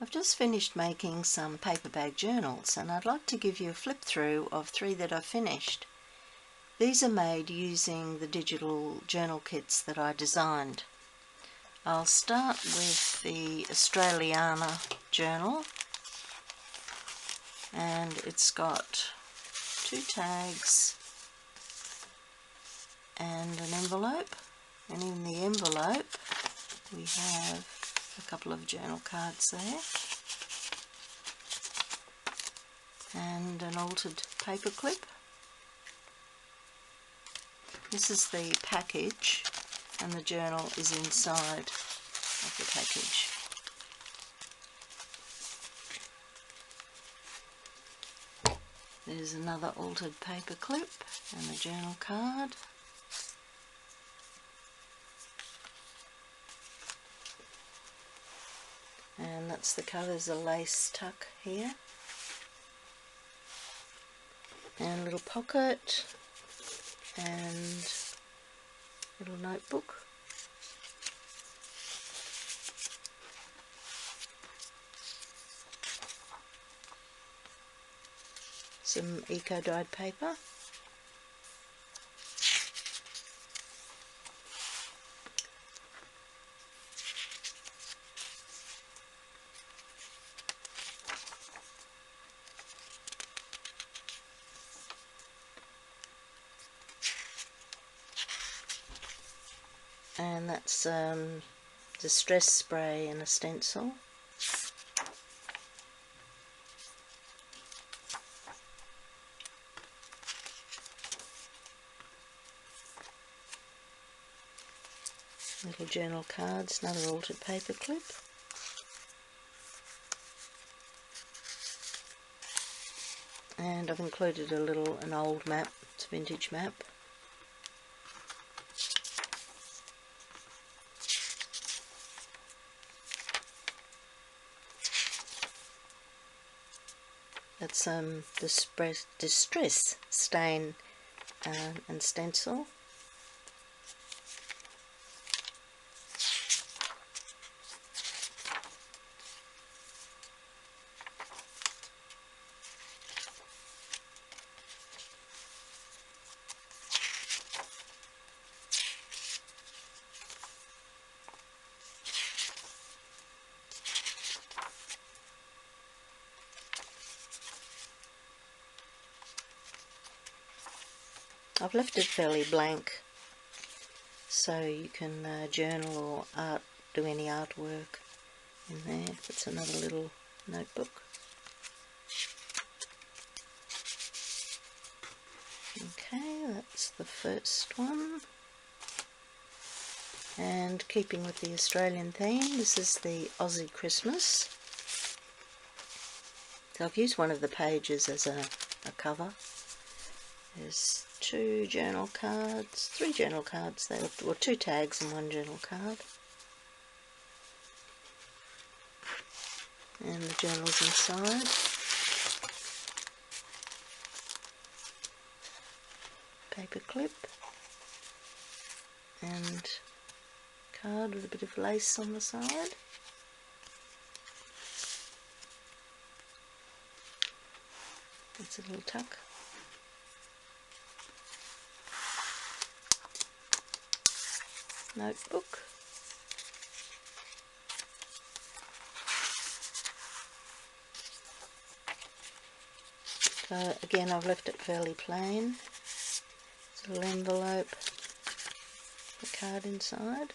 I've just finished making some paper bag journals, and I'd like to give you a flip through of 3 that I've finished. These are made using the digital journal kits that I designed. I'll start with the Australiana journal, and it's got 2 tags and an envelope, and in the envelope we have a couple of journal cards there and an altered paper clip. This is the package, and the journal is inside of the package. There's another altered paper clip and a journal card. And that's the colour. There's a lace tuck here, and a little pocket and a little notebook. Some eco-dyed paper. And that's distress spray and a stencil. Little journal cards, another altered paper clip. And I've included an old map, it's a vintage map. That's distress stain and stencil. I've left it fairly blank, so you can journal or do any artwork in there. That's another little notebook. Okay, that's the first one. And keeping with the Australian theme, this is the Aussie Christmas. So I've used one of the pages as a cover. There's 2 journal cards, 3 journal cards there, or 2 tags and 1 journal card. And the journal's inside. Paper clip. And card with a bit of lace on the side. That's a little tuck. Notebook. So again, I've left it fairly plain. It's a little envelope, the card inside.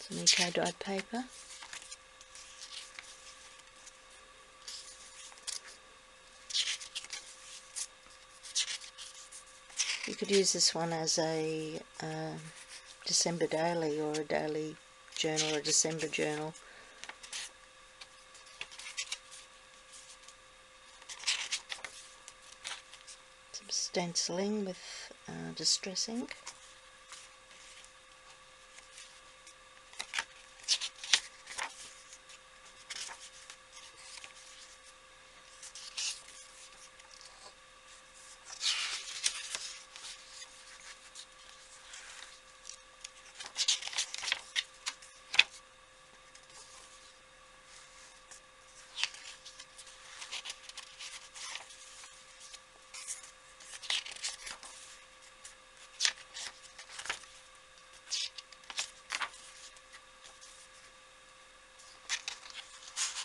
Some eco-dyed paper. You could use this one as a December daily, or a daily journal, or a December journal. Some stenciling with distress ink.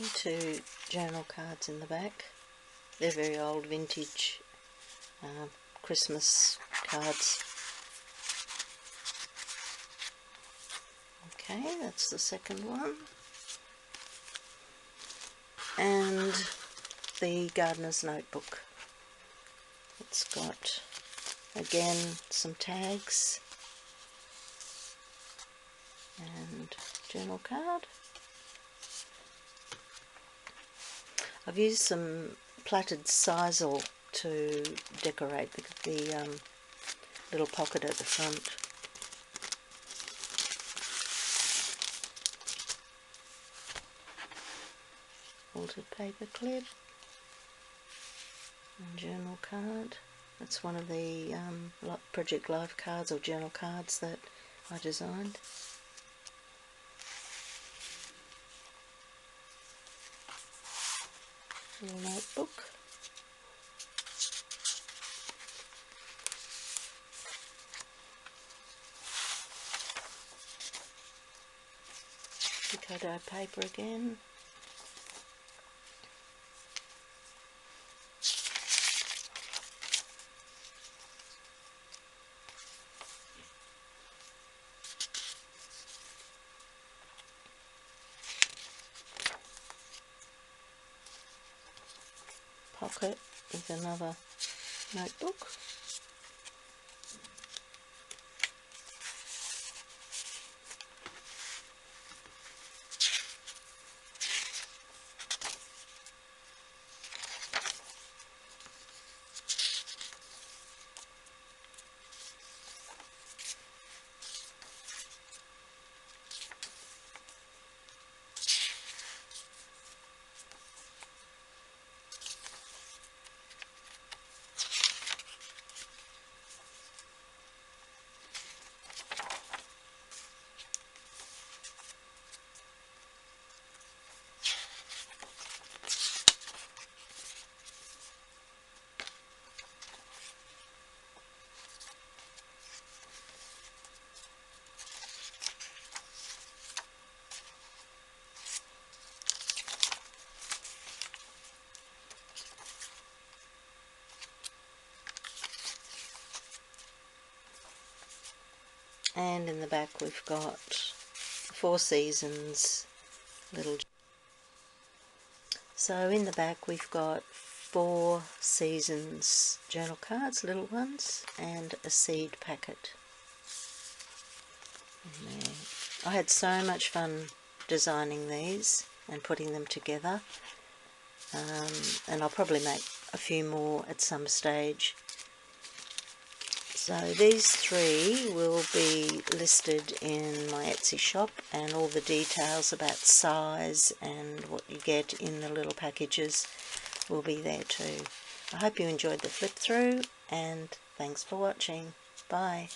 2 journal cards in the back. They're very old vintage Christmas cards. Okay, that's the second one. And the gardener's notebook. It's got, again, some tags and journal card. I've used some plaited sisal to decorate the little pocket at the front. Altered paper clip and journal card. That's one of the Project Life cards or journal cards that I designed. Little notebook. Picoto paper again. Pocket with another notebook. And in the back we've got 4 seasons little. So in the back we've got 4 seasons journal cards, little ones, and a seed packet in there. I had so much fun designing these and putting them together, and I'll probably make a few more at some stage. So these 3 will be listed in my Etsy shop, and all the details about size and what you get in the little packages will be there too. I hope you enjoyed the flip through, and thanks for watching. Bye.